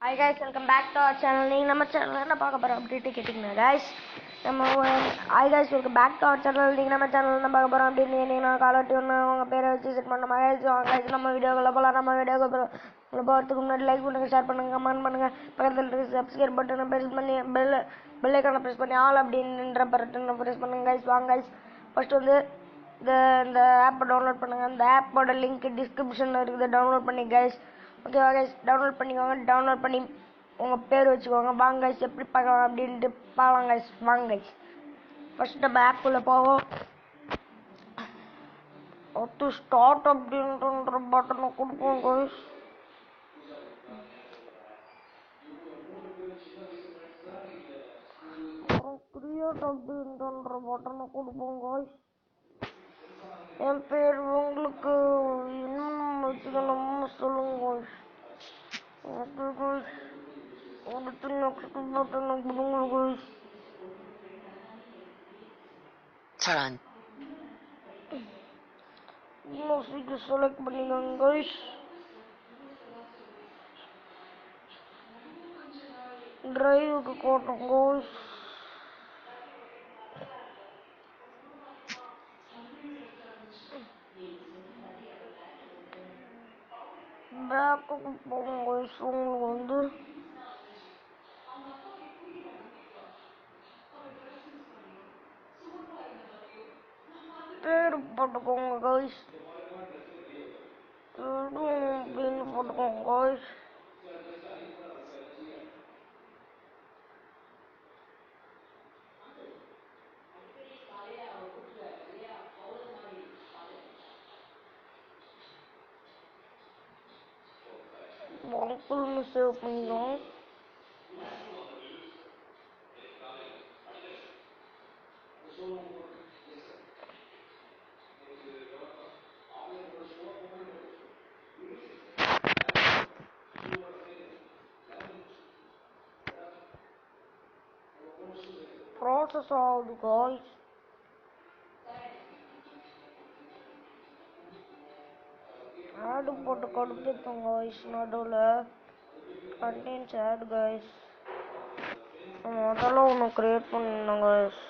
Hi guys, welcome back to our channel. நீங்க நம்ம சேனல்ல என்ன பார்க்க போறோம் அப்படினு கேட்டிங்கனா guys, hi guys, welcome back to our channel. நீங்க நம்ம சேனல்ல என்ன பார்க்க போறோம் அப்படினு கேட்டிங்கனா கால் ஆஃப் டியூன் உங்க பேரை வச்சு செட் பண்ணோம் guys. guys நம்ம வீடியோக்குள்ள போலாம். நம்ம வீடியோக்கு போறதுக்கு முன்னாடி லைக் பண்ணுங்க, ஷேர் பண்ணுங்க, கமெண்ட் பண்ணுங்க. பக்கத்துல இருக்க சப்ஸ்கிரைப் பட்டனை பிரஸ் பண்ணி பெல் ஐகானை பிரஸ் பண்ணி ஆல் அப்படிங்கற பட்டனை பிரஸ் பண்ணுங்க guys. வாங்க guys, ஃபர்ஸ்ட் வந்து இந்த ஆப்பை டவுன்லோட் பண்ணுங்க. இந்த ஆப்போட லிங்க் டிஸ்கிரிப்ஷன்ல இருக்குது. டவுன்லோட் பண்ணி guys. ஓகேவா கைஸ், டவுன்லோட் பண்ணிக்கோங்க. டவுன்லோட் பண்ணி உங்கள் பேர் வச்சுக்கோங்க. வாங்க கைஸ், எப்படி பார்க்கலாம் அப்படின்ட்டு பார்க்கலாம் கைஸ். வாங்க கைஸ், ஃபர்ஸ்ட் நம்ம ஆப்புக்குள்ளே போவோம். அடுத்து ஸ்டார்ட் அப்படின்ற பட்டனை கொடுப்போம் கைஸ். கிரியேட் அப்படின்ற பட்டனை கொடுப்போம் கைஸ். என் பேர் உங்களுக்கு இன்னும் வச்சுக்கணும்னு சொல்லுங்க கைஸ். ஓகே கைஸ், அடுத்து நெக்ஸ்ட் பட்டனை கொடுங்க கைஸ். Turn. இன்னும் சீக்கிரம் செலக்ட் பண்ணிக்கோங்க கைஸ். டிரைவுக்கு போட்டோம் கைஸ். பேக்குக்கு போகும் கைஸ். உங்களுக்கு வந்து பேர் போட்டுக்கோங்க கைஸ். அப்படின்னு போட்டுக்கோங்க கைஸ். உங்களுக்குன்னு சேவ் பண்ணிக்கோங்க. ப்ராசஸ் ஆகுது கைஸ். ஆடு போட்டு கொடுத்துருக்கோம் கைஸ். நடுவில் கண்டென்ட்ஸ் ஆட் கைஸ். அதெல்லாம் ஒன்று கிரியேட் பண்ணிடணும் கைஸ்.